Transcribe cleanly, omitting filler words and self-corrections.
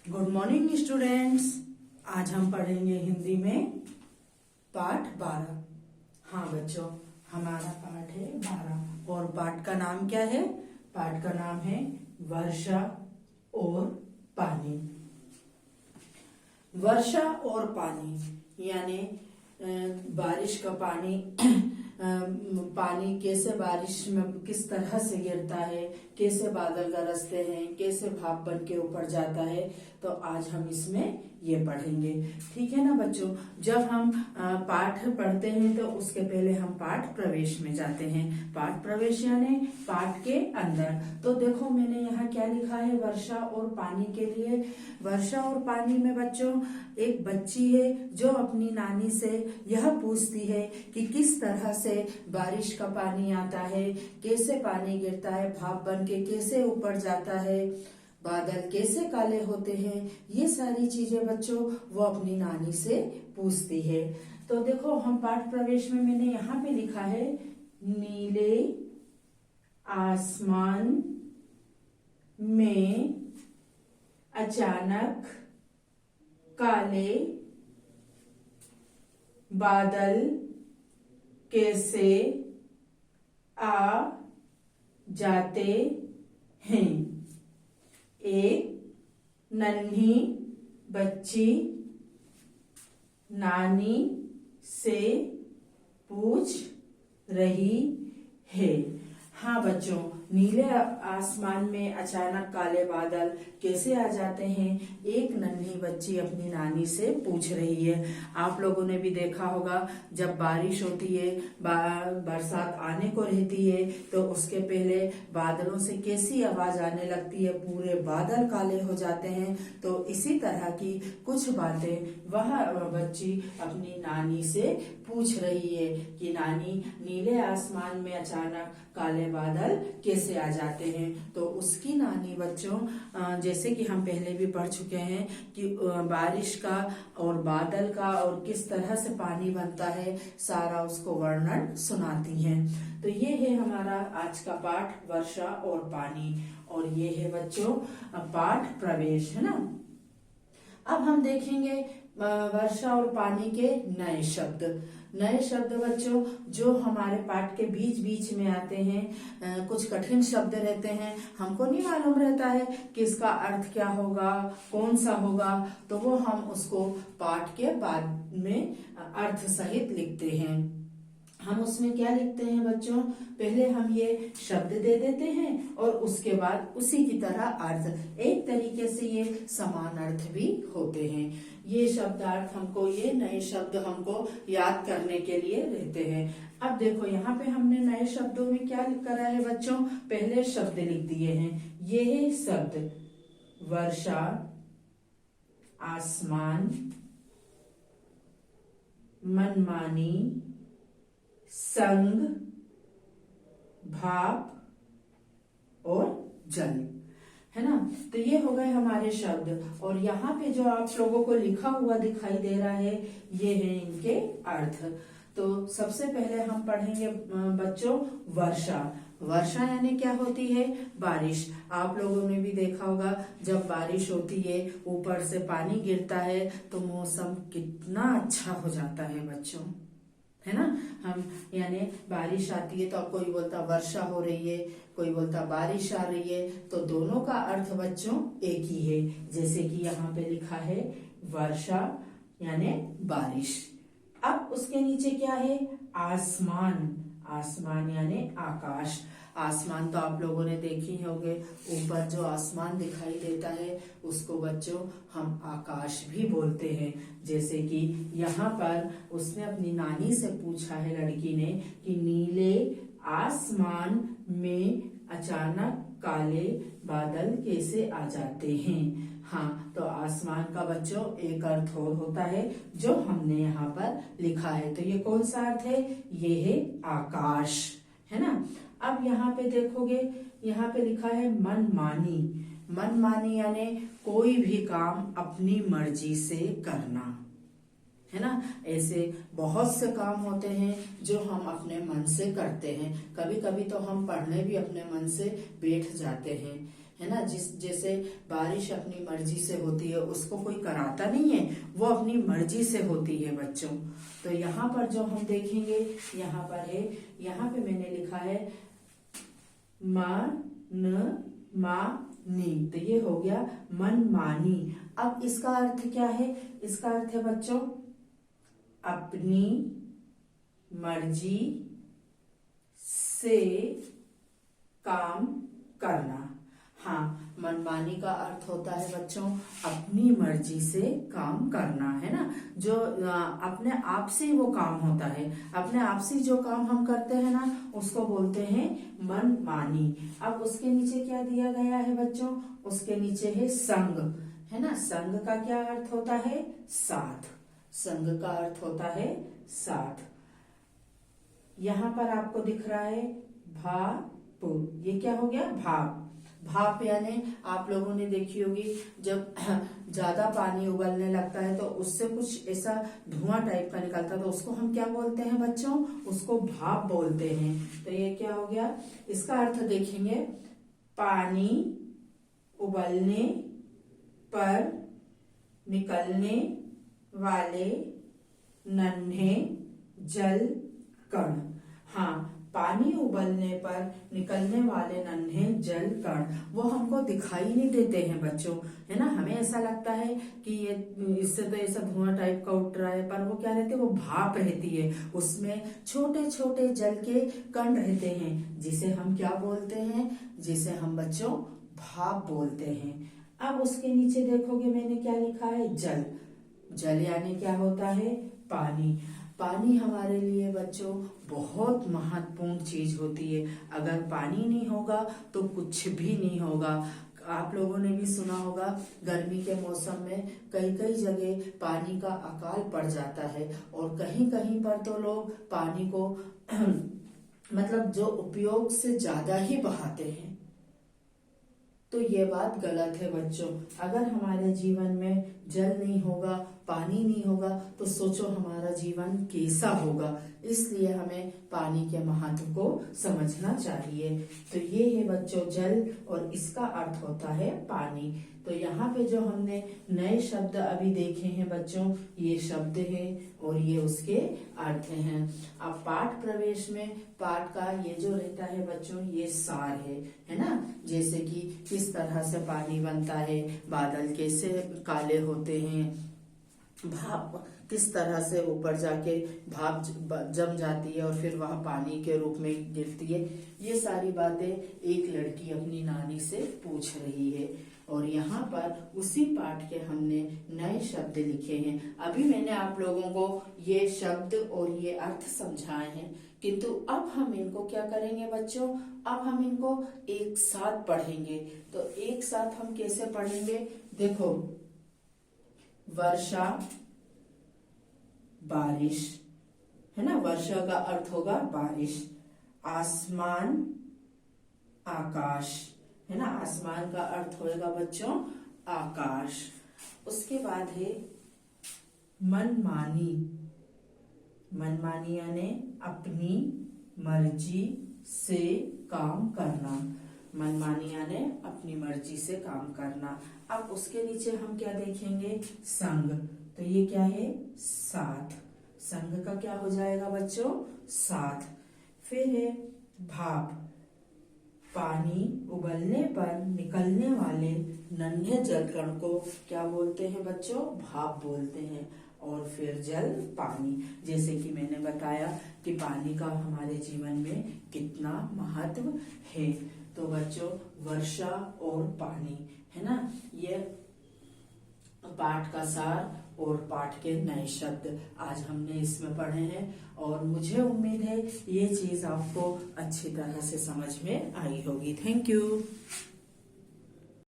Good morning students. आज हम पढ़ेंगे हिंदी में पाठ 12। हाँ बच्चों, हमारा पाठ है 12 और पाठ का नाम क्या है? पाठ का नाम है वर्षा और पानी। वर्षा और पानी यानी बारिश का पानी पानी कैसे बारिश में किस तरह से गिरता है, कैसे बादल गरजते हैं, कैसे भाप बन के ऊपर जाता है, तो आज हम इसमें ये पढ़ेंगे। ठीक है ना बच्चों? जब हम पाठ पढ़ते हैं तो उसके पहले हम पाठ प्रवेश में जाते हैं। पाठ प्रवेश यानी पाठ के अंदर। तो देखो मैंने यहाँ क्या लिखा है वर्षा और पानी के लिए। वर्षा और पानी में बच्चों एक बच्ची है जो अपनी नानी से यह पूछती है कि किस तरह से बारिश का पानी आता है, कैसे पानी गिरता है, भाप बन के कैसे ऊपर जाता है, बादल कैसे काले होते हैं, ये सारी चीजें बच्चों वो अपनी नानी से पूछती है। तो देखो हम पाठ प्रवेश में मैंने यहाँ पे लिखा है नीले आसमान में अचानक काले बादल कैसे आ जाते हैं। एक नन्ही बच्ची नानी से पूछ रही है। हाँ बच्चों, नीले आसमान में अचानक काले बादल कैसे आ जाते हैं, एक नन्ही बच्ची अपनी नानी से पूछ रही है। आप लोगों ने भी देखा होगा जब बारिश होती है, बरसात आने को रहती है तो उसके पहले बादलों से कैसी आवाज आने लगती है, पूरे बादल काले हो जाते हैं। तो इसी तरह की कुछ बातें वह बच्ची अपनी नानी से पूछ रही है कि नानी, नीले आसमान में अचानक काले बादल कैसे आ जाते हैं। तो उसकी नानी बच्चों जैसे कि हम पहले भी पढ़ चुके हैं कि बारिश का और बादल का और किस तरह से पानी बनता है, सारा उसको वर्णन सुनाती हैं। तो ये है हमारा आज का पाठ वर्षा और पानी, और ये है बच्चों पाठ प्रवेश, है ना। अब हम देखेंगे वर्षा और पानी के नए शब्द। नए शब्द बच्चों जो हमारे पाठ के बीच बीच में आते हैं। कुछ कठिन शब्द रहते हैं, हमको नहीं मालूम रहता है कि इसका अर्थ क्या होगा, कौन सा होगा, तो वो हम उसको पाठ के बाद में अर्थ सहित लिखते हैं। हम उसमें क्या लिखते हैं बच्चों, पहले हम ये शब्द दे देते हैं और उसके बाद उसी की तरह अर्थ। एक तरीके से ये समान अर्थ भी होते हैं। ये शब्दार्थ हमको, ये नए शब्द हमको याद करने के लिए रहते हैं। अब देखो यहाँ पे हमने नए शब्दों में क्या करा है बच्चों, पहले शब्द लिख दिए हैं। ये शब्द वर्षा, आसमान, मनमानी, संग, भाप और जल, है ना। तो ये हो गए हमारे शब्द, और यहाँ पे जो आप लोगों को लिखा हुआ दिखाई दे रहा है ये है इनके अर्थ। तो सबसे पहले हम पढ़ेंगे बच्चों वर्षा। वर्षा यानी क्या होती है? बारिश। आप लोगों ने भी देखा होगा जब बारिश होती है, ऊपर से पानी गिरता है तो मौसम कितना अच्छा हो जाता है बच्चों, है ना। हम यानी बारिश आती है तो अब कोई बोलता वर्षा हो रही है, कोई बोलता बारिश आ रही है, तो दोनों का अर्थ बच्चों एक ही है। जैसे कि यहाँ पे लिखा है वर्षा यानी बारिश। अब उसके नीचे क्या है? आसमान। आसमान यानी आकाश। आसमान तो आप लोगों ने देखी होंगे, ऊपर जो आसमान दिखाई देता है उसको बच्चों हम आकाश भी बोलते हैं। जैसे कि यहाँ पर उसने अपनी नानी से पूछा है लड़की ने कि नीले आसमान में अचानक काले बादल कैसे आ जाते हैं। हाँ, तो आसमान का बच्चों एक अर्थ और होता है जो हमने यहाँ पर लिखा है। तो ये कौन सा अर्थ है? ये है आकाश, है ना। अब यहाँ पे देखोगे, यहाँ पे लिखा है मनमानी। मनमानी यानी कोई भी काम अपनी मर्जी से करना, है ना। ऐसे बहुत से काम होते हैं जो हम अपने मन से करते हैं। कभी कभी तो हम पढ़ने भी अपने मन से बैठ जाते हैं, है ना। जैसे बारिश अपनी मर्जी से होती है, उसको कोई कराता नहीं है, वो अपनी मर्जी से होती है बच्चों। तो यहाँ पर जो हम देखेंगे, यहाँ पर है, यहाँ पे मैंने लिखा है मानी, तो ये हो गया मनमानी। अब इसका अर्थ क्या है? इसका अर्थ है बच्चों अपनी मर्जी से काम करना। हाँ, मनमानी का अर्थ होता है बच्चों अपनी मर्जी से काम करना, है ना। जो अपने आप से वो काम होता है, अपने आप से जो काम हम करते हैं ना, उसको बोलते हैं मनमानी। अब उसके नीचे क्या दिया गया है बच्चों? उसके नीचे है संग, है ना। संग का क्या अर्थ होता है? साथ। संग का अर्थ होता है साथ। यहाँ पर आपको दिख रहा है भाप, ये क्या हो गया? भाप। भाप यानी आप लोगों ने देखी होगी जब ज्यादा पानी उबलने लगता है तो उससे कुछ ऐसा धुआं टाइप का निकलता है, तो उसको हम क्या बोलते हैं बच्चों? उसको भाप बोलते हैं। तो ये क्या हो गया? इसका अर्थ देखेंगे पानी उबलने पर निकलने वाले नन्हे जल कण। हाँ, पानी उबलने पर निकलने वाले नन्हे जल कण वो हमको दिखाई नहीं देते हैं बच्चों, है ना। हमें ऐसा लगता है कि ये इससे तो ऐसा धुआं टाइप का उठ रहा है, पर वो क्या रहते हैं? वो भाप रहती है, उसमें छोटे छोटे जल के कण रहते हैं, जिसे हम क्या बोलते हैं? जिसे हम बच्चों भाप बोलते हैं। अब उसके नीचे देखोगे मैंने क्या लिखा है? जल। जल यानी क्या होता है? पानी। पानी हमारे लिए बच्चों बहुत महत्वपूर्ण चीज होती है। अगर पानी नहीं होगा तो कुछ भी नहीं होगा। आप लोगों ने भी सुना होगा गर्मी के मौसम में कई कई जगह पानी का अकाल पड़ जाता है, और कहीं कहीं पर तो लोग पानी को मतलब जो उपयोग से ज्यादा ही बहाते हैं। तो ये बात गलत है बच्चों। अगर हमारे जीवन में जल नहीं होगा, पानी नहीं होगा, तो सोचो हमारा जीवन कैसा होगा। इसलिए हमें पानी के महत्व को समझना चाहिए। तो ये है बच्चों जल, और इसका अर्थ होता है पानी। तो यहाँ पे जो हमने नए शब्द अभी देखे हैं बच्चों, ये शब्द है और ये उसके अर्थ हैं। अब पाठ प्रवेश में पाठ का ये जो रहता है बच्चों, ये सार है ना। जैसे कि किस तरह से पानी बनता है, बादल कैसे काले होते हैं, भाप किस तरह से ऊपर जाके भाप जम जाती है और फिर वह पानी के रूप में गिरती है। ये सारी बातें एक लड़की अपनी नानी से पूछ रही है, और यहाँ पर उसी पाठ के हमने नए शब्द लिखे हैं। अभी मैंने आप लोगों को ये शब्द और ये अर्थ समझाए हैं, किंतु अब हम इनको क्या करेंगे बच्चों? अब हम इनको एक साथ पढ़ेंगे। तो एक साथ हम कैसे पढ़ेंगे? देखो, वर्षा, बारिश, है ना। वर्षा का अर्थ होगा बारिश। आसमान, आकाश, है ना। आसमान का अर्थ होगा बच्चों आकाश। उसके बाद है मनमानी। मनमानी यानी अपनी मर्जी से काम करना। मनमानी यानी अपनी मर्जी से काम करना। अब उसके नीचे हम क्या देखेंगे? संग। तो ये क्या है? साथ। संग का क्या हो जाएगा बच्चों? साथ। फिर है भाप। पानी उबलने पर निकलने वाले नन्हे जल कण को क्या बोलते हैं बच्चों? भाप बोलते हैं। और फिर जल, पानी। जैसे कि मैंने बताया कि पानी का हमारे जीवन में कितना महत्व है। तो बच्चों वर्षा और पानी, है ना, ये पाठ का सार और पाठ के नए शब्द आज हमने इसमें पढ़े हैं, और मुझे उम्मीद है ये चीज आपको अच्छी तरह से समझ में आई होगी। Thank you.